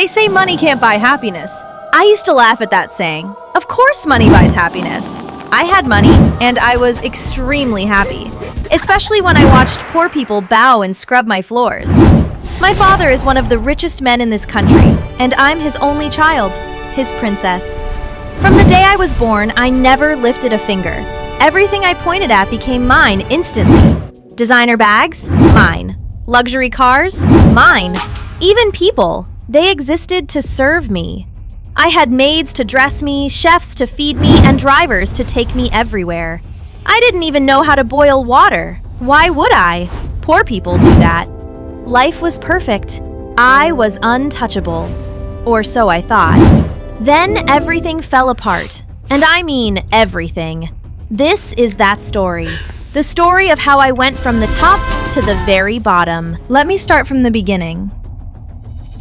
They say money can't buy happiness. I used to laugh at that saying. Of course money buys happiness. I had money, and I was extremely happy, especially when I watched poor people bow and scrub my floors. My father is one of the richest men in this country, and I'm his only child, his princess. From the day I was born, I never lifted a finger. Everything I pointed at became mine instantly. Designer bags? Mine. Luxury cars? Mine. Even people. They existed to serve me. I had maids to dress me, chefs to feed me, and drivers to take me everywhere. I didn't even know how to boil water. Why would I? Poor people do that. Life was perfect. I was untouchable. Or so I thought. Then everything fell apart. And I mean everything. This is that story. The story of how I went from the top to the very bottom. Let me start from the beginning.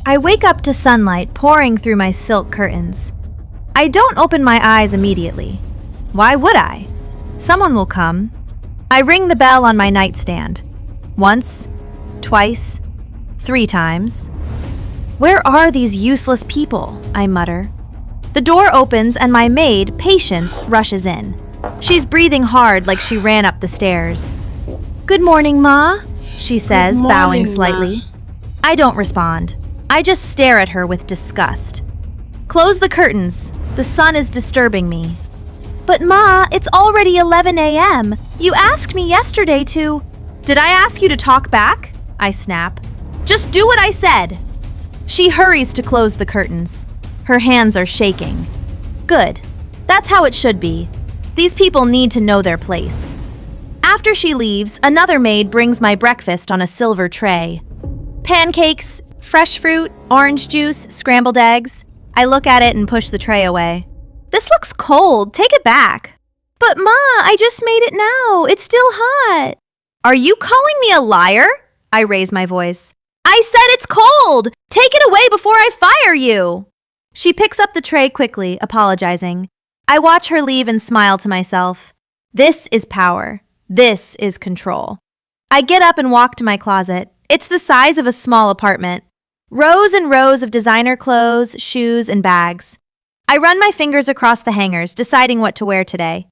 I wake up to sunlight pouring through my silk curtains. I don't open my eyes immediately. Why would I? Someone will come. I ring the bell on my nightstand. Once, twice, 3 times. Where are these useless people? I mutter. The door opens and my maid, Patience, rushes in. She's breathing hard like she ran up the stairs. "Good morning, Ma," she says, bowing slightly. I don't respond. I just stare at her with disgust. "Close the curtains. The sun is disturbing me." "But Ma, it's already 11 a.m. You asked me yesterday to—" "Did I ask you to talk back?" I snap. "Just do what I said." She hurries to close the curtains. Her hands are shaking. Good. That's how it should be. These people need to know their place. After she leaves, another maid brings my breakfast on a silver tray. Pancakes, fresh fruit, orange juice, scrambled eggs. I look at it and push the tray away. "This looks cold. Take it back." "But Ma, I just made it now. It's still hot." "Are you calling me a liar?" I raise my voice. "I said it's cold. Take it away before I fire you." She picks up the tray quickly, apologizing. I watch her leave and smile to myself. This is power. This is control. I get up and walk to my closet. It's the size of a small apartment. Rows and rows of designer clothes, shoes, and bags. I run my fingers across the hangers, deciding what to wear today.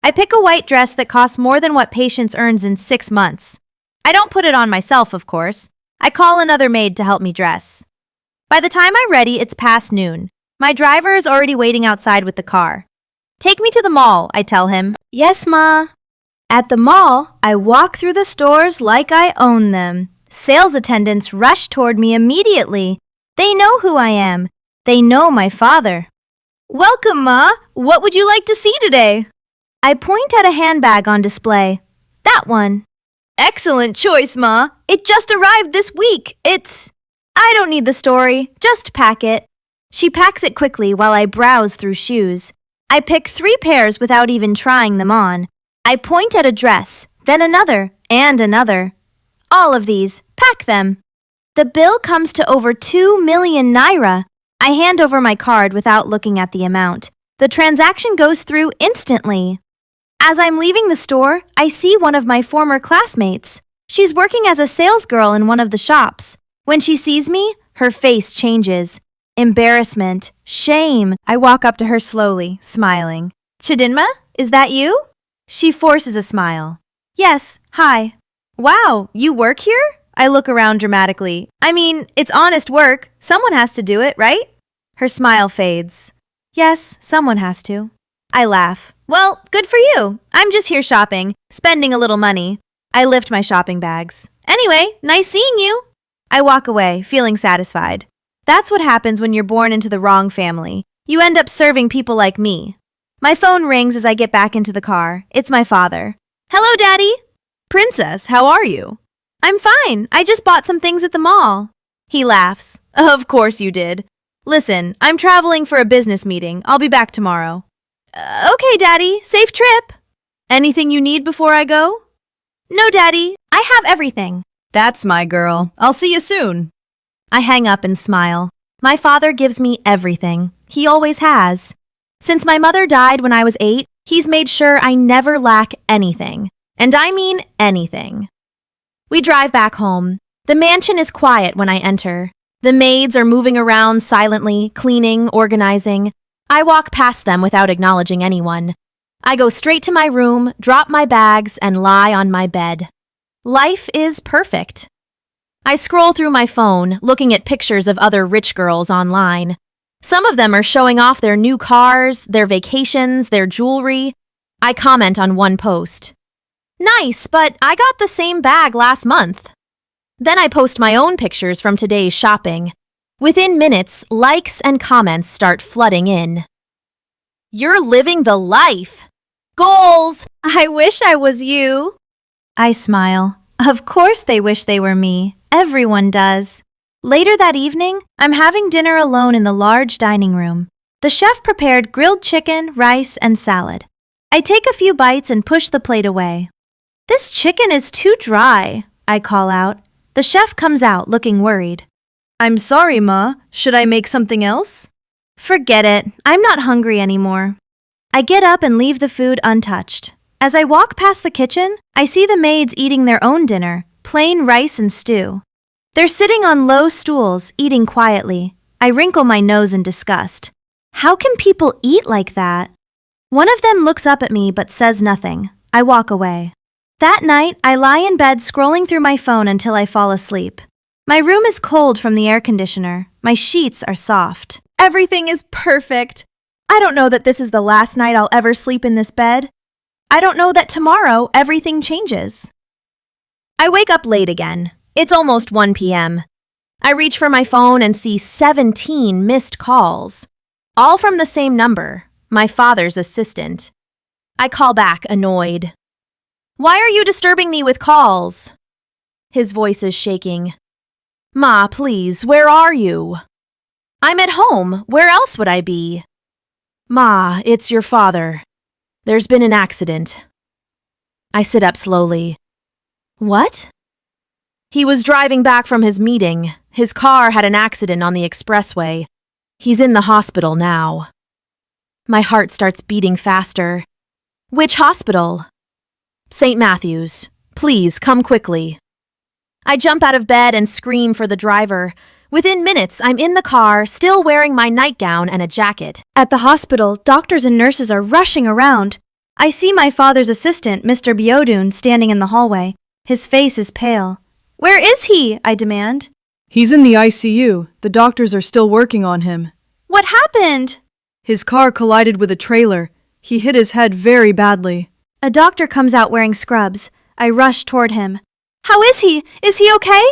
I pick a white dress that costs more than what Patience earns in 6 months. I don't put it on myself, of course. I call another maid to help me dress. By the time I'm ready, it's past noon. My driver is already waiting outside with the car. "Take me to the mall," I tell him. "Yes, Ma." At the mall, I walk through the stores like I own them. Sales attendants rush toward me immediately. They know who I am. They know my father. "Welcome, Ma. What would you like to see today?" I point at a handbag on display. "That one." "Excellent choice, Ma. It just arrived this week. I don't need the story. Just pack it." She packs it quickly while I browse through shoes. I pick 3 pairs without even trying them on. I point at a dress, then another, and another. All of these. Pack them. The bill comes to over 2 million naira. I hand over my card without looking at the amount. The transaction goes through instantly. As I'm leaving the store, I see one of my former classmates. She's working as a salesgirl in one of the shops. When she sees me, her face changes. Embarrassment, shame. I walk up to her slowly, smiling. "Chidinma, is that you?" She forces a smile. "Yes, hi." "Wow, you work here?" I look around dramatically. "I mean, it's honest work. Someone has to do it, right?" Her smile fades. "Yes, someone has to." I laugh. "Well, good for you. I'm just here shopping, spending a little money." I lift my shopping bags. "Anyway, nice seeing you." I walk away, feeling satisfied. That's what happens when you're born into the wrong family. You end up serving people like me. My phone rings as I get back into the car. It's my father. "Hello, Daddy." "Princess, how are you?" "I'm fine. I just bought some things at the mall." He laughs. "Of course you did. Listen, I'm traveling for a business meeting. I'll be back tomorrow." Okay, Daddy. Safe trip." "Anything you need before I go?" "No, Daddy. I have everything." "That's my girl. I'll see you soon." I hang up and smile. My father gives me everything. He always has. Since my mother died when I was 8, he's made sure I never lack anything. And I mean anything. We drive back home. The mansion is quiet when I enter. The maids are moving around silently, cleaning, organizing. I walk past them without acknowledging anyone. I go straight to my room, drop my bags, and lie on my bed. Life is perfect. I scroll through my phone, looking at pictures of other rich girls online. Some of them are showing off their new cars, their vacations, their jewelry. I comment on one post. Nice, but I got the same bag last month. Then I post my own pictures from today's shopping. Within minutes, likes and comments start flooding in. You're living the life. Goals! I wish I was you. I smile. Of course they wish they were me. Everyone does. Later that evening, I'm having dinner alone in the large dining room. The chef prepared grilled chicken, rice, and salad. I take a few bites and push the plate away. This chicken is too dry, I call out. The chef comes out looking worried. I'm sorry, Ma. Should I make something else? Forget it. I'm not hungry anymore. I get up and leave the food untouched. As I walk past the kitchen, I see the maids eating their own dinner, plain rice and stew. They're sitting on low stools, eating quietly. I wrinkle my nose in disgust. How can people eat like that? One of them looks up at me but says nothing. I walk away. That night, I lie in bed scrolling through my phone until I fall asleep. My room is cold from the air conditioner. My sheets are soft. Everything is perfect. I don't know that this is the last night I'll ever sleep in this bed. I don't know that tomorrow everything changes. I wake up late again. It's almost 1 p.m. I reach for my phone and see 17 missed calls. All from the same number, my father's assistant. I call back, annoyed. Why are you disturbing me with calls? His voice is shaking. Ma, please, where are you? I'm at home. Where else would I be? Ma, it's your father. There's been an accident. I sit up slowly. What? He was driving back from his meeting. His car had an accident on the expressway. He's in the hospital now. My heart starts beating faster. Which hospital? St. Matthew's. Please, come quickly. I jump out of bed and scream for the driver. Within minutes, I'm in the car, still wearing my nightgown and a jacket. At the hospital, doctors and nurses are rushing around. I see my father's assistant, Mr. Biodun, standing in the hallway. His face is pale. Where is he? I demand. He's in the ICU. The doctors are still working on him. What happened? His car collided with a trailer. He hit his head very badly. A doctor comes out wearing scrubs. I rush toward him. How is he? Is he okay?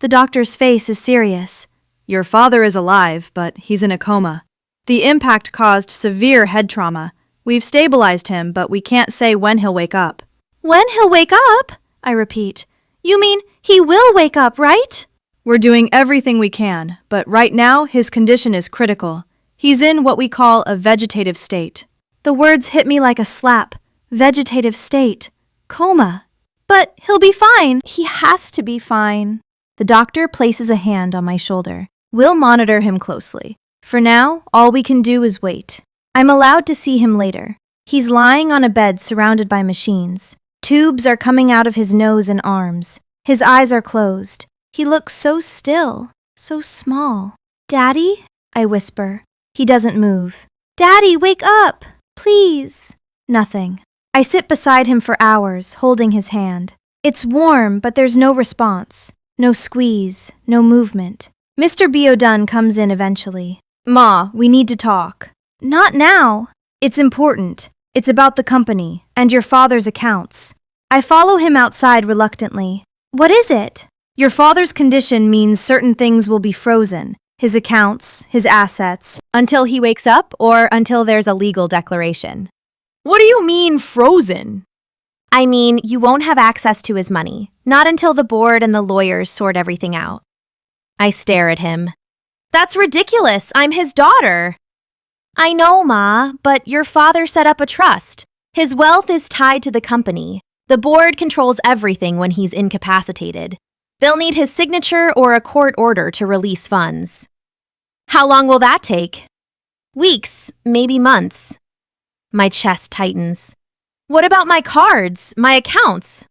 The doctor's face is serious. Your father is alive, but he's in a coma. The impact caused severe head trauma. We've stabilized him, but we can't say when he'll wake up. When he'll wake up? I repeat. You mean he will wake up, right? We're doing everything we can, but right now his condition is critical. He's in what we call a vegetative state. The words hit me like a slap. Vegetative state. Coma. But he'll be fine. He has to be fine. The doctor places a hand on my shoulder. We'll monitor him closely. For now, all we can do is wait. I'm allowed to see him later. He's lying on a bed surrounded by machines. Tubes are coming out of his nose and arms. His eyes are closed. He looks so still, so small. Daddy? I whisper. He doesn't move. Daddy, wake up! Please. Nothing. I sit beside him for hours, holding his hand. It's warm, but there's no response. No squeeze, no movement. Mr. Biodun comes in eventually. Ma, we need to talk. Not now. It's important. It's about the company and your father's accounts. I follow him outside reluctantly. What is it? Your father's condition means certain things will be frozen. His accounts, his assets, until he wakes up or until there's a legal declaration. What do you mean, frozen? I mean, you won't have access to his money, not until the board and the lawyers sort everything out. I stare at him. That's ridiculous. I'm his daughter. I know, Ma, but your father set up a trust. His wealth is tied to the company. The board controls everything when he's incapacitated. They'll need his signature or a court order to release funds. How long will that take? Weeks, maybe months. My chest tightens. What about my cards, my accounts?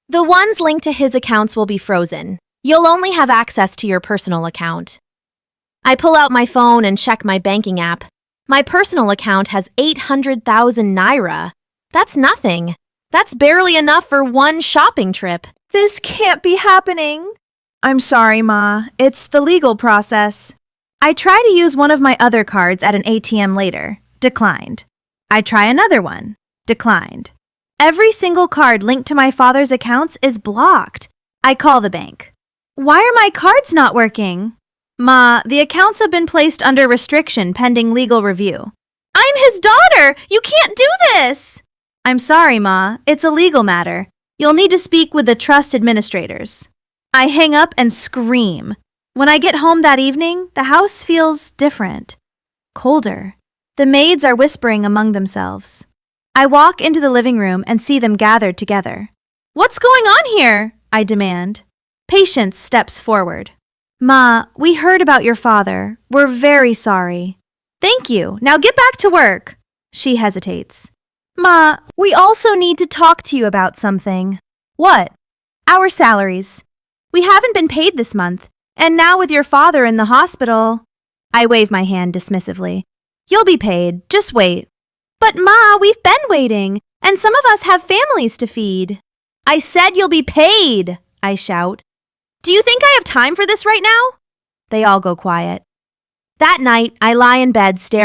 The ones linked to his accounts will be frozen. You'll only have access to your personal account. I pull out my phone and check my banking app. My personal account has 800,000 naira. That's nothing. That's barely enough for one shopping trip. This can't be happening. I'm sorry, Ma. It's the legal process. I try to use one of my other cards at an ATM later. Declined. I try another one. Declined. Every single card linked to my father's accounts is blocked. I call the bank. Why are my cards not working? Ma, the accounts have been placed under restriction pending legal review. I'm his daughter! You can't do this! I'm sorry, Ma. It's a legal matter. You'll need to speak with the trust administrators. I hang up and scream. When I get home that evening, the house feels different. Colder. The maids are whispering among themselves. I walk into the living room and see them gathered together. What's going on here? I demand. Patience steps forward. Ma, we heard about your father. We're very sorry. Thank you. Now get back to work. She hesitates. Ma, we also need to talk to you about something. What? Our salaries. We haven't been paid this month, and now with your father in the hospital. I wave my hand dismissively. You'll be paid. Just wait. But Ma, we've been waiting, and some of us have families to feed. I said you'll be paid, I shout. Do you think I have time for this right now? They all go quiet. That night, I lie in bed staring